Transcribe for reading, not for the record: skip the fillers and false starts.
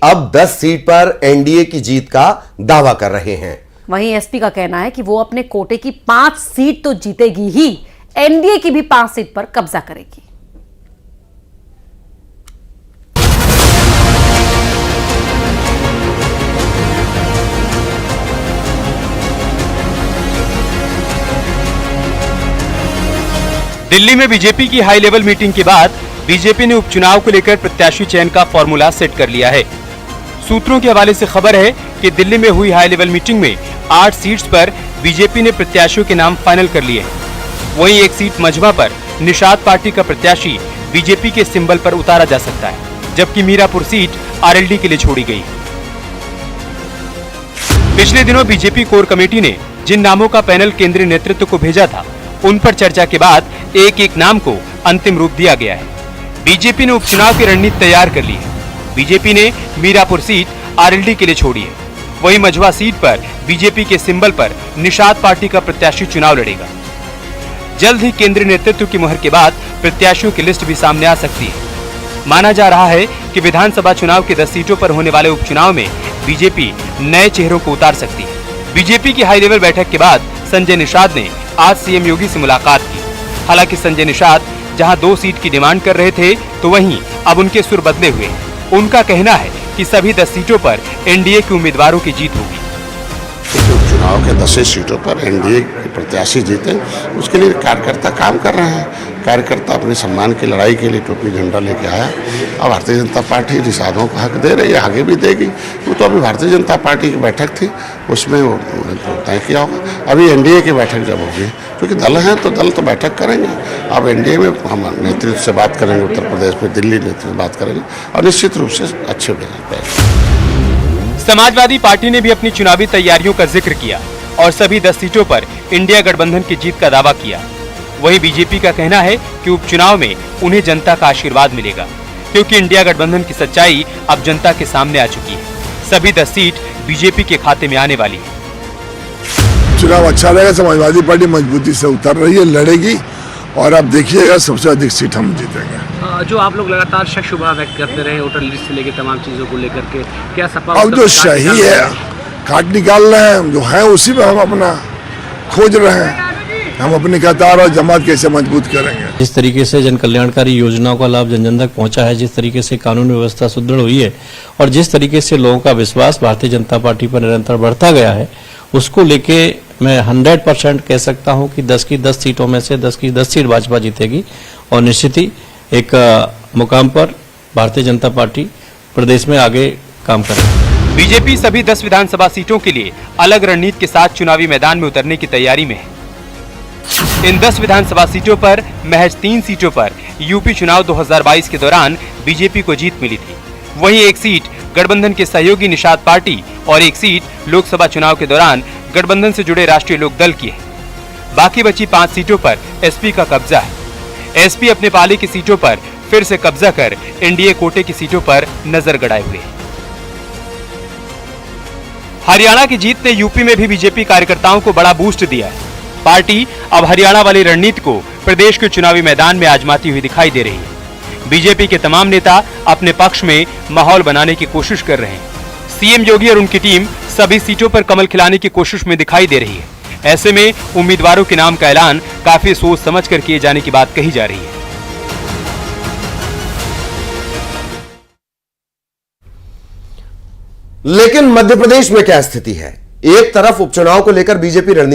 अब 10 सीट पर एनडीए की जीत का दावा कर रहे हैं। वहीं एसपी का कहना है कि वो अपने कोटे की 5 सीट तो जीतेगी ही, एनडीए की भी 5 सीट पर कब्जा करेगी। दिल्ली में बीजेपी की हाई लेवल मीटिंग के बाद बीजेपी ने उपचुनाव को लेकर प्रत्याशी चयन का फॉर्मूला सेट कर लिया है। सूत्रों के हवाले से खबर है कि दिल्ली में हुई हाई लेवल मीटिंग में 8 सीट्स पर बीजेपी ने प्रत्याशियों के नाम फाइनल कर लिए हैं। वहीं एक सीट मझवा पर निषाद पार्टी का प्रत्याशी बीजेपी के सिंबल पर उतारा जा सकता है, जबकि मीरापुर सीट आरएलडी के लिए छोड़ी गई। पिछले दिनों बीजेपी कोर कमेटी ने जिन नामों का पैनल केंद्रीय नेतृत्व को भेजा था, उन पर चर्चा के बाद एक एक नाम को अंतिम रूप दिया गया है। बीजेपी ने उपचुनाव की रणनीति तैयार कर ली है। बीजेपी ने मीरापुर सीट आरएलडी के लिए छोड़ी है। वहीं मझवा सीट पर बीजेपी के सिंबल पर निषाद पार्टी का प्रत्याशी चुनाव लड़ेगा। जल्द ही केंद्रीय नेतृत्व की मुहर के बाद प्रत्याशियों की लिस्ट भी सामने आ सकती है। माना जा रहा है कि विधानसभा चुनाव के 10 सीटों पर होने वाले उपचुनाव में बीजेपी नए चेहरों को उतार सकती है। बीजेपी की हाई लेवल बैठक के बाद संजय निषाद ने आज सीएम योगी से मुलाकात की। हालांकि संजय निषाद जहां 2 सीट की डिमांड कर रहे थे, तो वहीं अब उनके सुर बदले हुए। उनका कहना है कि सभी 10 सीटों पर एनडीए के उम्मीदवारों की जीत होगी। उपचुनाव के 10 सीटों पर एनडीए के प्रत्याशी जीते, उसके लिए कार्यकर्ता काम कर रहे हैं। कार्यकर्ता अपने सम्मान की लड़ाई के लिए टोपी झंडा लेके आया और भारतीय जनता पार्टी निषादों को हक दे रही है, आगे भी देगी। वो तो अभी भारतीय जनता पार्टी की बैठक थी, उसमें वो तय किया होगा। अभी एनडीए की बैठक जब होगी, क्योंकि दल हैं तो दल तो बैठक करेंगे। अब एनडीए में हम नेतृत्व से बात करेंगे, उत्तर प्रदेश में दिल्ली नेतृत्व से बात करेंगे और निश्चित रूप से अच्छे बनेंगे। समाजवादी पार्टी ने भी अपनी चुनावी तैयारियों का जिक्र किया और सभी 10 सीटों पर इंडिया गठबंधन की जीत का दावा किया। वहीं बीजेपी का कहना है कि उपचुनाव में उन्हें जनता का आशीर्वाद मिलेगा, क्योंकि इंडिया गठबंधन की सच्चाई अब जनता के सामने आ चुकी है। सभी 10 सीट बीजेपी के खाते में आने वाली है। चुनाव अच्छा रहेगा। समाजवादी पार्टी मजबूती से उतर रही है, लड़ेगी और अब देखिएगा सबसे अधिक सीट हम जीतेंगे। जो आप लोग लगातार शक शुबा व्यक्त करते रहे वोटर लिस्ट से लेकर तमाम चीजों को लेकर के, क्या सपा अब जो सही है काट निकाल रहे हैं, जो है उसी में हम अपना खोज रहे हैं। हम अपनी कतार और जमात कैसे मजबूत करेंगे। जिस तरीके से जन कल्याणकारी योजनाओं का लाभ जन जन तक पहुंचा है, जिस तरीके से कानून व्यवस्था सुदृढ़ हुई है और जिस तरीके से लोगों का विश्वास भारतीय जनता पार्टी पर निरंतर बढ़ता गया है, उसको लेके मैं 100% कह सकता हूं कि 10 की 10 सीटों में से 10 की 10 सीट भाजपा जीतेगी और निश्चित ही एक मुकाम पर भारतीय जनता पार्टी प्रदेश में आगे काम करेगी। बीजेपी सभी 10 विधानसभा सीटों के लिए अलग रणनीति के साथ चुनावी मैदान में उतरने की तैयारी में है। इन 10 विधानसभा सीटों पर महज 3 सीटों पर यूपी चुनाव 2022 के दौरान बीजेपी को जीत मिली थी। वहीं एक सीट गठबंधन के सहयोगी निषाद पार्टी और एक सीट लोकसभा चुनाव के दौरान गठबंधन से जुड़े राष्ट्रीय लोक दल की है। बाकी बची 5 सीटों पर एसपी का कब्जा है। एसपी अपने पाले की सीटों पर फिर से कब्जा कर एनडीए कोटे की सीटों पर नजर गड़ाए हुए हैं। हरियाणा की जीत ने यूपी में भी बीजेपी कार्यकर्ताओं को बड़ा बूस्ट दिया है। पार्टी अब हरियाणा वाली रणनीति को प्रदेश के चुनावी मैदान में आजमाती हुई दिखाई दे रही है। बीजेपी के तमाम नेता अपने पक्ष में माहौल बनाने की कोशिश कर रहे हैं। सीएम योगी और उनकी टीम सभी सीटों पर कमल खिलाने की कोशिश में दिखाई दे रही है। ऐसे में उम्मीदवारों के नाम का ऐलान काफी सोच समझ कर किए जाने की बात कही जा रही है। लेकिन मध्य प्रदेश में क्या स्थिति है? एक तरफ उपचुनाव को लेकर बीजेपी रणनीति